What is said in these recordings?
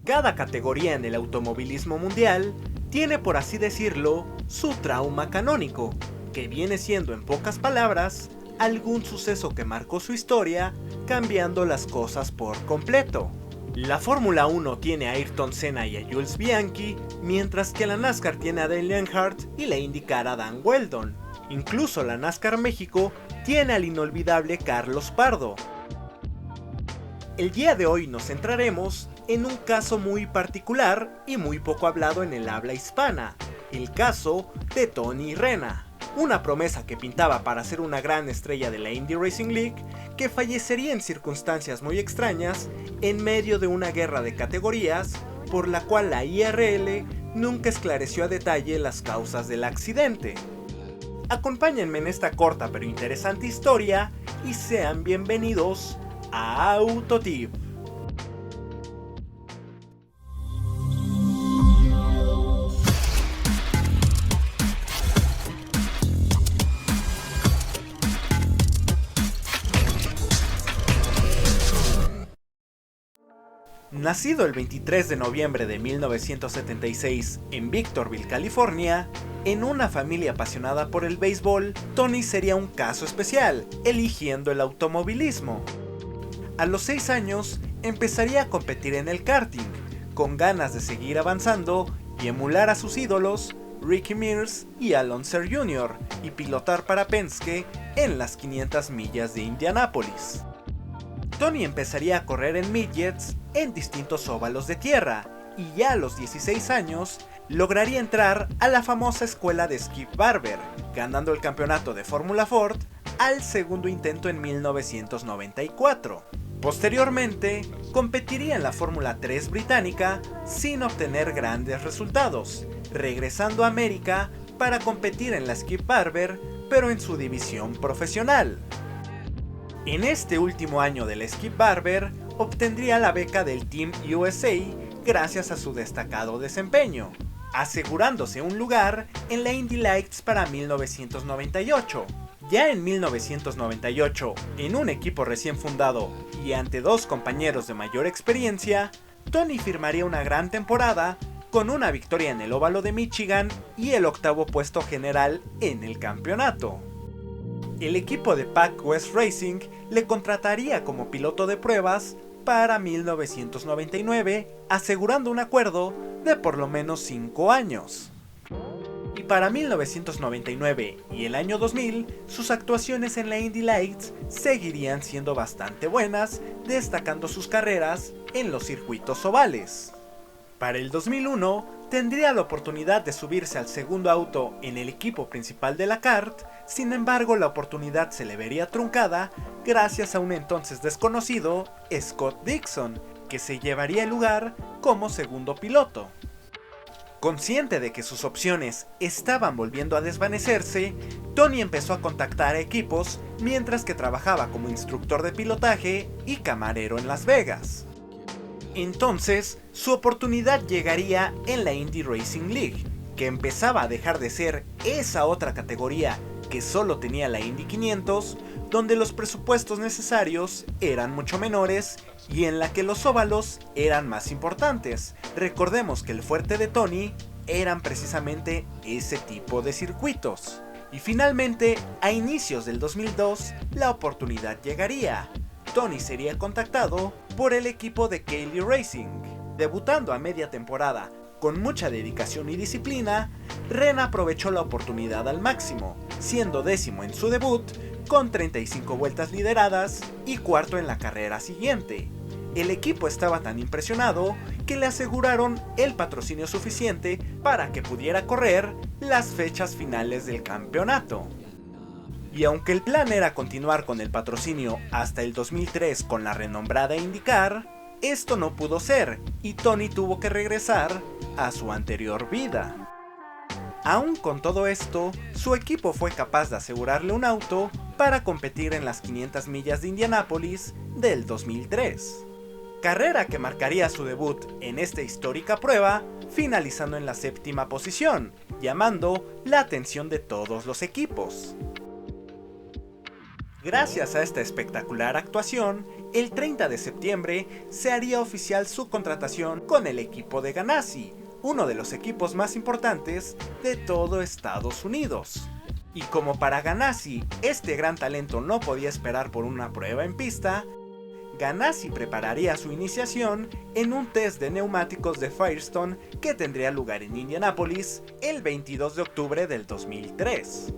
Cada categoría en el automovilismo mundial tiene, por así decirlo, su trauma canónico, que viene siendo, en pocas palabras, algún suceso que marcó su historia, cambiando las cosas por completo. La Fórmula 1 tiene a Ayrton Senna y a Jules Bianchi, mientras que la NASCAR tiene a Dale Earnhardt y la IndyCar a Dan Wheldon. Incluso la NASCAR México tiene al inolvidable Carlos Pardo. El día de hoy nos centraremos en un caso muy particular y muy poco hablado en el habla hispana, el caso de Tony Rena, una promesa que pintaba para ser una gran estrella de la Indy Racing League, que fallecería en circunstancias muy extrañas en medio de una guerra de categorías por la cual la IRL nunca esclareció a detalle las causas del accidente. Acompáñenme en esta corta pero interesante historia y sean bienvenidos a Autotip. Nacido el 23 de noviembre de 1976 en Victorville, California, en una familia apasionada por el béisbol, Tony sería un caso especial, eligiendo el automovilismo. A los 6 años empezaría a competir en el karting, con ganas de seguir avanzando y emular a sus ídolos, Ricky Mears y Al Unser Jr., y pilotar para Penske en las 500 millas de Indianápolis. Tony empezaría a correr en midgets en distintos óvalos de tierra, y ya a los 16 años lograría entrar a la famosa escuela de Skip Barber, ganando el campeonato de Fórmula Ford al segundo intento en 1994. Posteriormente, competiría en la Fórmula 3 británica sin obtener grandes resultados, regresando a América para competir en la Skip Barber, pero en su división profesional. En este último año del Skip Barber, obtendría la beca del Team USA gracias a su destacado desempeño, asegurándose un lugar en la Indy Lights para 1998. Ya en 1998, en un equipo recién fundado y ante dos compañeros de mayor experiencia, Tony firmaría una gran temporada con una victoria en el óvalo de Michigan y el octavo puesto general en el campeonato. El equipo de Pac West Racing le contrataría como piloto de pruebas para 1999, asegurando un acuerdo de por lo menos 5 años. Y para 1999 y el año 2000, sus actuaciones en la Indy Lights seguirían siendo bastante buenas, destacando sus carreras en los circuitos ovales. Para el 2001, tendría la oportunidad de subirse al segundo auto en el equipo principal de la kart. Sin embargo, la oportunidad se le vería truncada gracias a un entonces desconocido, Scott Dixon, que se llevaría el lugar como segundo piloto. Consciente de que sus opciones estaban volviendo a desvanecerse, Tony empezó a contactar a equipos mientras que trabajaba como instructor de pilotaje y camarero en Las Vegas. Entonces, su oportunidad llegaría en la Indy Racing League, que empezaba a dejar de ser esa otra categoría que solo tenía la Indy 500, donde los presupuestos necesarios eran mucho menores y en la que los óvalos eran más importantes. Recordemos que el fuerte de Tony eran precisamente ese tipo de circuitos. Y finalmente, a inicios del 2002, la oportunidad llegaría. Tony sería contactado por el equipo de Kailey Racing. Debutando a media temporada con mucha dedicación y disciplina, Rena aprovechó la oportunidad al máximo, siendo décimo en su debut con 35 vueltas lideradas y cuarto en la carrera siguiente. El equipo estaba tan impresionado que le aseguraron el patrocinio suficiente para que pudiera correr las fechas finales del campeonato. Y aunque el plan era continuar con el patrocinio hasta el 2003 con la renombrada IndyCar, esto no pudo ser y Tony tuvo que regresar a su anterior vida. Aún con todo esto, su equipo fue capaz de asegurarle un auto para competir en las 500 millas de Indianápolis del 2003. Carrera que marcaría su debut en esta histórica prueba, finalizando en la 7ª posición, llamando la atención de todos los equipos. Gracias a esta espectacular actuación, el 30 de septiembre se haría oficial su contratación con el equipo de Ganassi, uno de los equipos más importantes de todo Estados Unidos. Y como para Ganassi este gran talento no podía esperar por una prueba en pista, Ganassi prepararía su iniciación en un test de neumáticos de Firestone que tendría lugar en Indianápolis el 22 de octubre del 2003.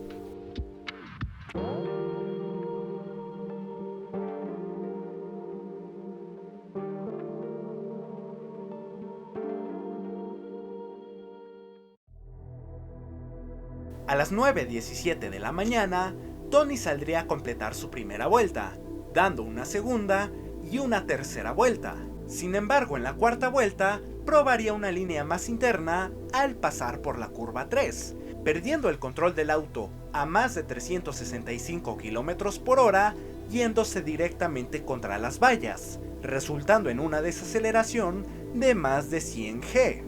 A las 9:17 de la mañana, Tony saldría a completar su primera vuelta, dando una segunda y una tercera vuelta. Sin embargo, en la cuarta vuelta, probaría una línea más interna al pasar por la curva 3, perdiendo el control del auto a más de 365 km por hora, yéndose directamente contra las vallas, resultando en una desaceleración de más de 100 G.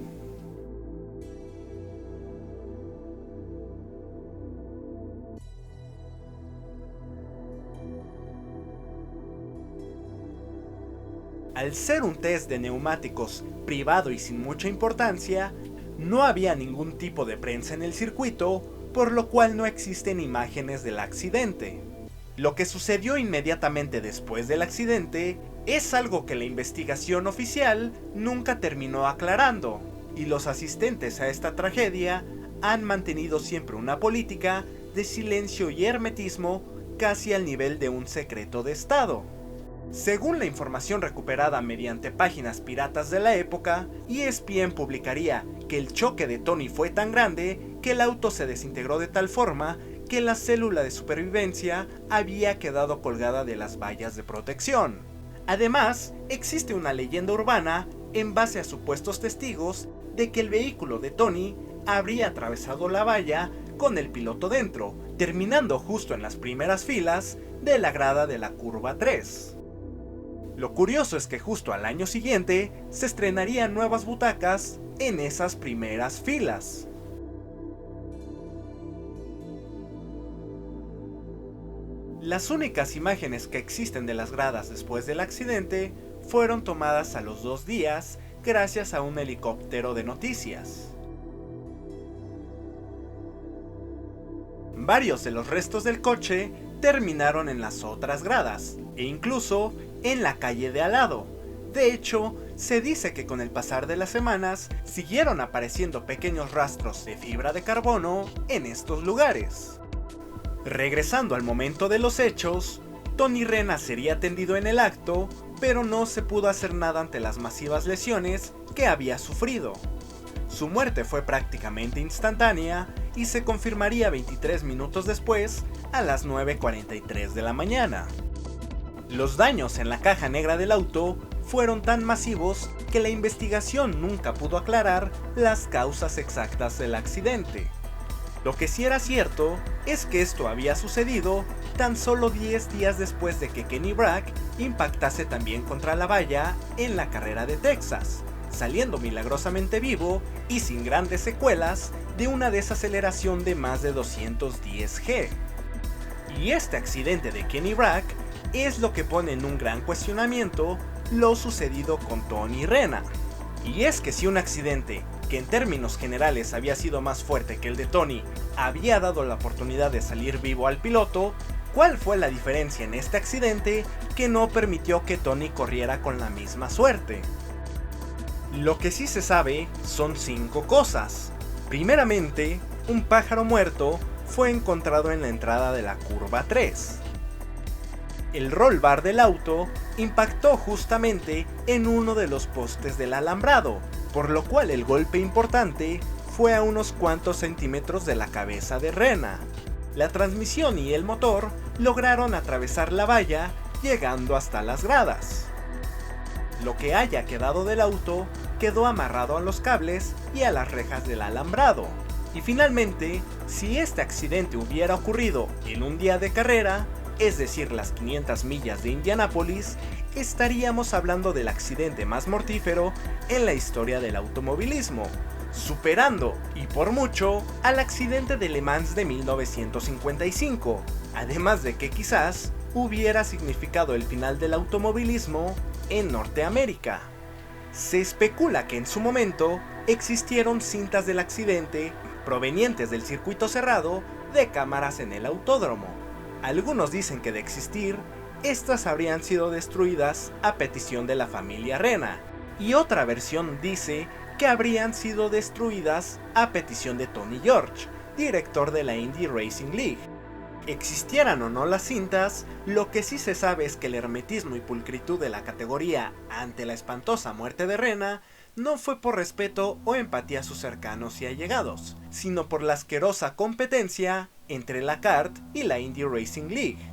Al ser un test de neumáticos privado y sin mucha importancia, no había ningún tipo de prensa en el circuito, por lo cual no existen imágenes del accidente. Lo que sucedió inmediatamente después del accidente es algo que la investigación oficial nunca terminó aclarando, y los asistentes a esta tragedia han mantenido siempre una política de silencio y hermetismo casi al nivel de un secreto de Estado. Según la información recuperada mediante páginas piratas de la época, ESPN publicaría que el choque de Tony fue tan grande que el auto se desintegró de tal forma que la célula de supervivencia había quedado colgada de las vallas de protección. Además, existe una leyenda urbana, en base a supuestos testigos, de que el vehículo de Tony habría atravesado la valla con el piloto dentro, terminando justo en las primeras filas de la grada de la curva 3. Lo curioso es que justo al año siguiente se estrenarían nuevas butacas en esas primeras filas. Las únicas imágenes que existen de las gradas después del accidente fueron tomadas a los 2 días gracias a un helicóptero de noticias. Varios de los restos del coche terminaron en las otras gradas, e incluso en la calle de al lado. De hecho, se dice que con el pasar de las semanas siguieron apareciendo pequeños rastros de fibra de carbono en estos lugares. Regresando al momento de los hechos, Tony Rena sería atendido en el acto, pero no se pudo hacer nada ante las masivas lesiones que había sufrido. Su muerte fue prácticamente instantánea y se confirmaría 23 minutos después, a las 9:43 de la mañana. Los daños en la caja negra del auto fueron tan masivos que la investigación nunca pudo aclarar las causas exactas del accidente. Lo que sí era cierto es que esto había sucedido tan solo 10 días después de que Kenny Brack impactase también contra la valla en la carrera de Texas, saliendo milagrosamente vivo y sin grandes secuelas de una desaceleración de más de 210 G. Y este accidente de Kenny Brack es lo que pone en un gran cuestionamiento lo sucedido con Tony Rena. Y es que si un accidente, que en términos generales había sido más fuerte que el de Tony, había dado la oportunidad de salir vivo al piloto, ¿cuál fue la diferencia en este accidente que no permitió que Tony corriera con la misma suerte? Lo que sí se sabe son 5 cosas. Primeramente, un pájaro muerto fue encontrado en la entrada de la curva 3. El roll bar del auto impactó justamente en uno de los postes del alambrado, por lo cual el golpe importante fue a unos cuantos centímetros de la cabeza de Rena. La transmisión y el motor lograron atravesar la valla, llegando hasta las gradas. Lo que haya quedado del auto quedó amarrado a los cables y a las rejas del alambrado. Y finalmente, si este accidente hubiera ocurrido en un día de carrera, es decir, las 500 millas de Indianápolis, estaríamos hablando del accidente más mortífero en la historia del automovilismo, superando, y por mucho, al accidente de Le Mans de 1955, además de que quizás hubiera significado el final del automovilismo en Norteamérica. Se especula que en su momento existieron cintas del accidente provenientes del circuito cerrado de cámaras en el autódromo. Algunos dicen que de existir, estas habrían sido destruidas a petición de la familia Renna, y otra versión dice que habrían sido destruidas a petición de Tony George, director de la Indy Racing League. Existieran o no las cintas, lo que sí se sabe es que el hermetismo y pulcritud de la categoría ante la espantosa muerte de Renna no fue por respeto o empatía a sus cercanos y allegados, sino por la asquerosa competencia entre la kart y la Indy Racing League,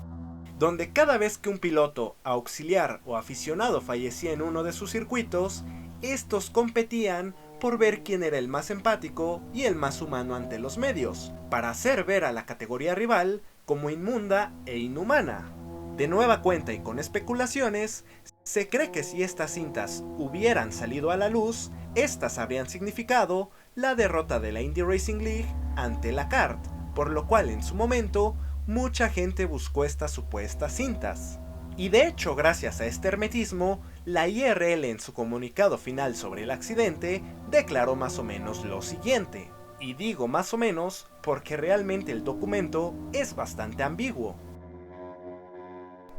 donde cada vez que un piloto, auxiliar o aficionado fallecía en uno de sus circuitos, estos competían por ver quién era el más empático y el más humano ante los medios, para hacer ver a la categoría rival como inmunda e inhumana. De nueva cuenta y con especulaciones, se cree que si estas cintas hubieran salido a la luz, estas habrían significado la derrota de la Indy Racing League ante la kart, por lo cual en su momento mucha gente buscó estas supuestas cintas. Y de hecho, gracias a este hermetismo, la IRL en su comunicado final sobre el accidente declaró más o menos lo siguiente. Y digo más o menos porque realmente el documento es bastante ambiguo.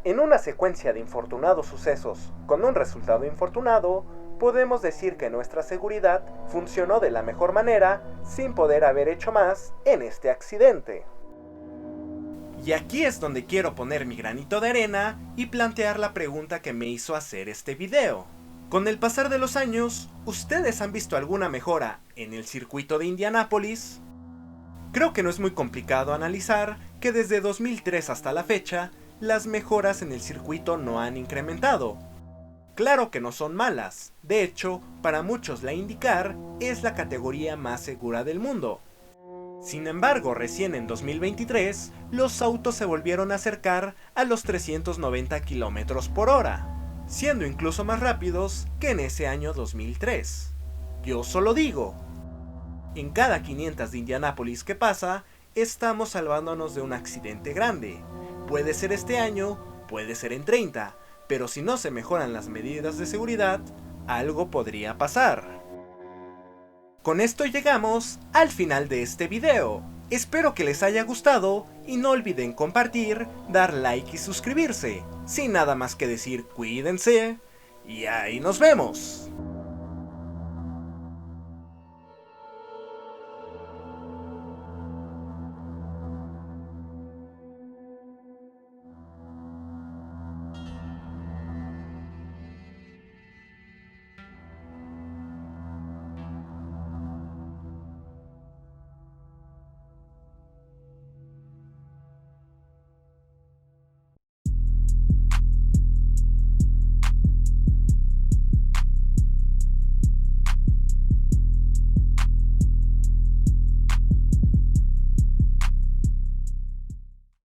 En una secuencia de infortunados sucesos con un resultado infortunado, podemos decir que nuestra seguridad funcionó de la mejor manera sin poder haber hecho más en este accidente. Y aquí es donde quiero poner mi granito de arena y plantear la pregunta que me hizo hacer este video. Con el pasar de los años, ¿ustedes han visto alguna mejora en el circuito de Indianápolis? Creo que no es muy complicado analizar que desde 2003 hasta la fecha, las mejoras en el circuito no han incrementado. Claro que no son malas, de hecho, para muchos la IndyCar es la categoría más segura del mundo. Sin embargo, recién en 2023, los autos se volvieron a acercar a los 390 km por hora, siendo incluso más rápidos que en ese año 2003. Yo solo digo, en cada 500 de Indianápolis que pasa, estamos salvándonos de un accidente grande. Puede ser este año, puede ser en 30, pero si no se mejoran las medidas de seguridad, algo podría pasar. Con esto llegamos al final de este video. Espero que les haya gustado y no olviden compartir, dar like y suscribirse. Sin nada más que decir, cuídense y ahí nos vemos.